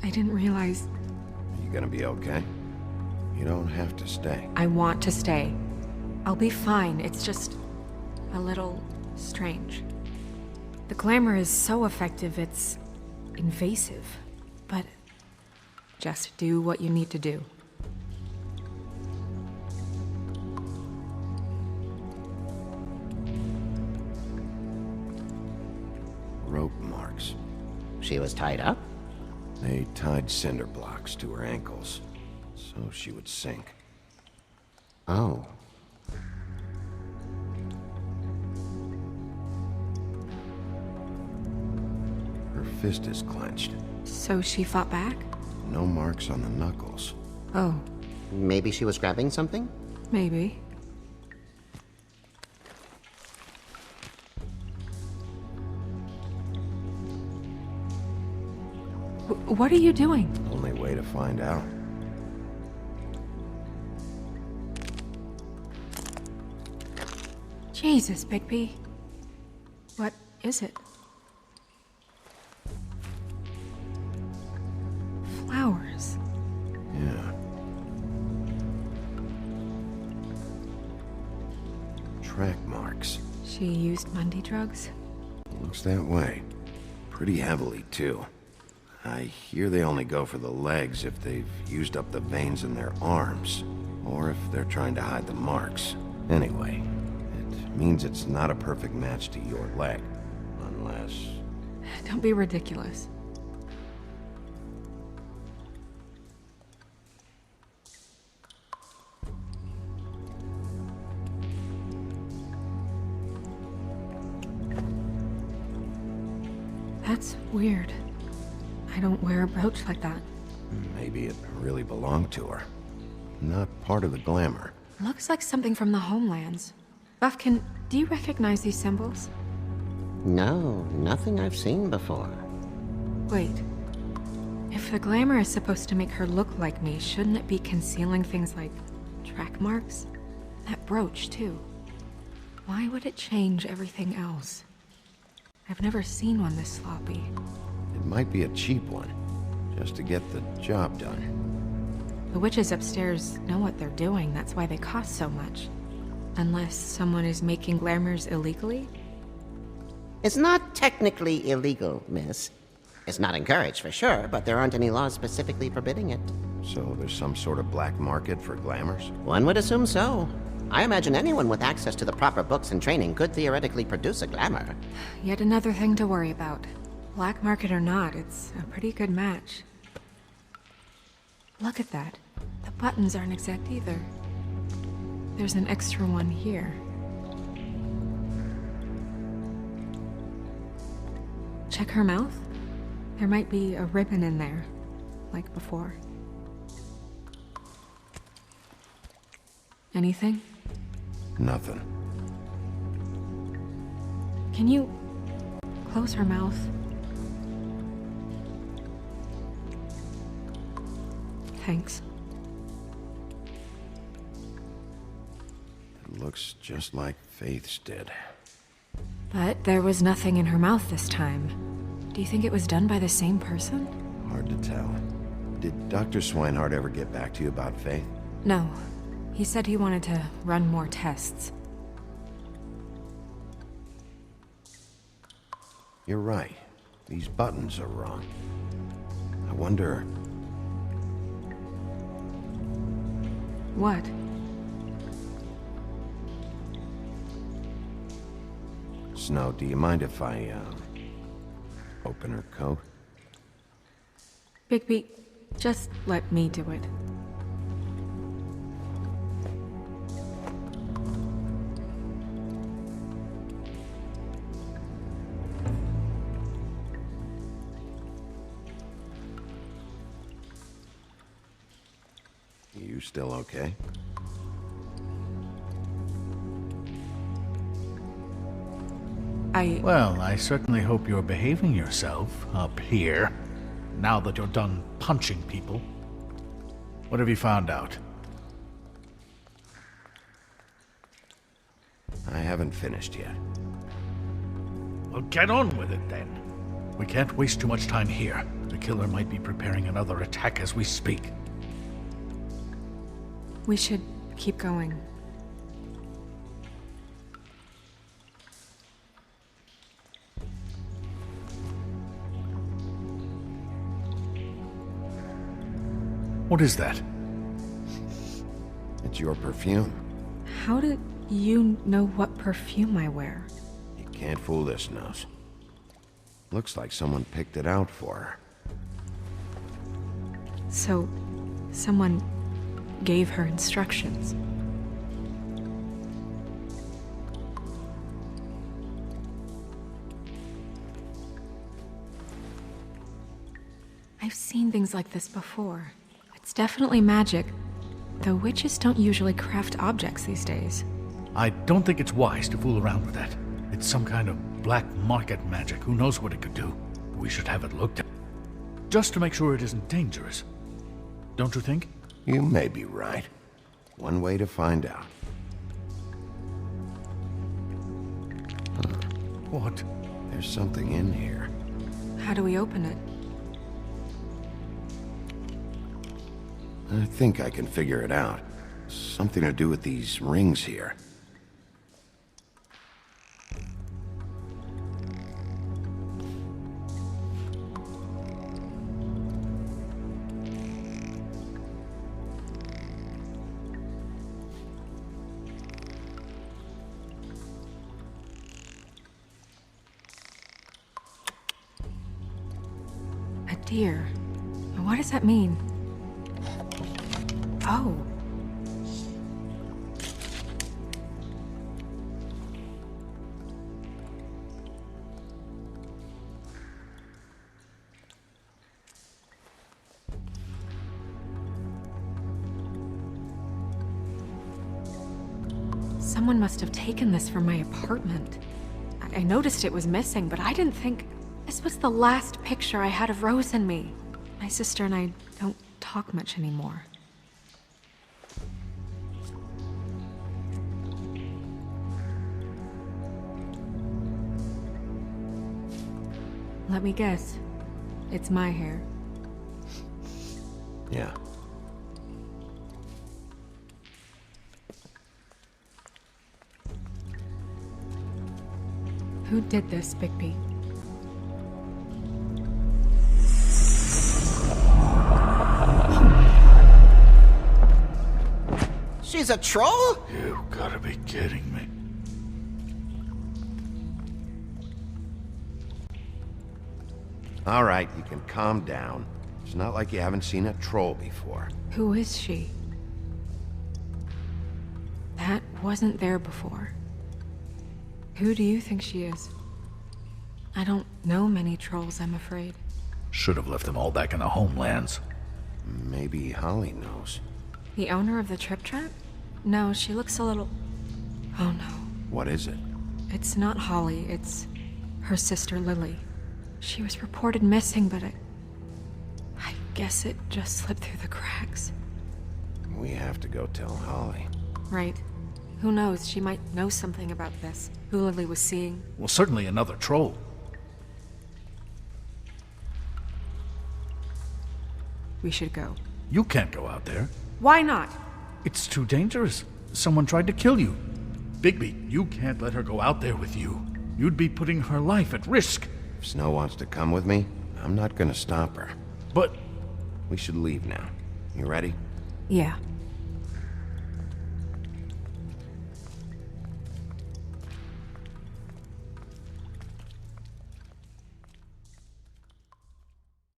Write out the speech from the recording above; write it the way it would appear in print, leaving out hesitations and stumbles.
I didn't realize... Are you gonna be okay? You don't have to stay. I want to stay. I'll be fine. It's just... a little... strange. The glamour is so effective, it's... invasive. But... just do what you need to do. Rope marks. She was tied up? They tied cinder blocks to her ankles, so she would sink. Oh. Her fist is clenched. So she fought back? No marks on the knuckles. Oh, Maybe she was grabbing something? maybe. What are you doing? Only way to find out. Jesus, Bigby. What is it? Flowers. Yeah. Track marks. She used Mundy drugs? Looks that way. Pretty heavily, too. I hear they only go for the legs if they've used up the veins in their arms, or if they're trying to hide the marks. Anyway, it means it's not a perfect match to your leg, unless... Don't be ridiculous. That's weird. I don't wear a brooch like that. Maybe it really belonged to her. Not part of the glamour. Looks like something from the homelands. Buffkin, do you recognize these symbols? No, nothing I've seen before. Wait. If the glamour is supposed to make her look like me, shouldn't it be concealing things like track marks? That brooch, too. Why would it change everything else? I've never seen one this sloppy. It might be a cheap one, just to get the job done. The witches upstairs know what they're doing, that's why they cost so much. Unless someone is making glamours illegally? It's not technically illegal, miss. It's not encouraged for sure, but there aren't any laws specifically forbidding it. So there's some sort of black market for glamours? One would assume so. I imagine anyone with access to the proper books and training could theoretically produce a glamour. Yet another thing to worry about. Black market or not, it's a pretty good match. Look at that. The buttons aren't exact either. There's an extra one here. Check her mouth. There might be a ribbon in there, like before. Anything? Nothing. Can you close her mouth? Thanks. It looks just like Faith's did. But there was nothing in her mouth this time. Do you think it was done by the same person? Hard to tell. Did Dr. Swinehart ever get back to you about Faith? No. He said he wanted to run more tests. You're right. These buttons are wrong. I wonder... What? Snow, do you mind if I, open her coat? Bigby, just let me do it. You still okay? Well, I certainly hope you're behaving yourself up here, now that you're done punching people. What have you found out? I haven't finished yet. Well, get on with it then. We can't waste too much time here. The killer might be preparing another attack as we speak. We should keep going. What is that? It's your perfume. How do you know what perfume I wear? You can't fool this nose. Looks like someone picked it out for her. So, someone gave her instructions. I've seen things like this before. It's definitely magic, though witches don't usually craft objects these days. I don't think it's wise to fool around with that. It's some kind of black market magic. Who knows what it could do? We should have it looked at. Just to make sure it isn't dangerous. Don't you think? You may be right. One way to find out. What? There's something in here. How do we open it? I think I can figure it out. Something to do with these rings here. A deer. What does that mean? Oh. Someone must have taken this from my apartment. I noticed it was missing, but I didn't think this was the last picture I had of Rose and me. My sister and I don't talk much anymore. Let me guess. It's my hair. Yeah. Who did this, Bigby? She's a troll? You gotta be kidding me. All right, you can calm down. It's not like you haven't seen a troll before. Who is she? That wasn't there before. Who do you think she is? I don't know many trolls, I'm afraid. Should have left them all back in the homelands. Maybe Holly knows. The owner of the Trip Trap? No, she looks a little... Oh no. What is it? It's not Holly, it's her sister Lily. She was reported missing, but I guess it just slipped through the cracks. We have to go tell Holly. Right. Who knows, she might know something about this. Who Lily was seeing. Well, certainly another troll. We should go. You can't go out there. Why not? It's too dangerous. Someone tried to kill you. Bigby, you can't let her go out there with you. You'd be putting her life at risk. If Snow wants to come with me, I'm not gonna stop her. But We should leave now. You ready? Yeah.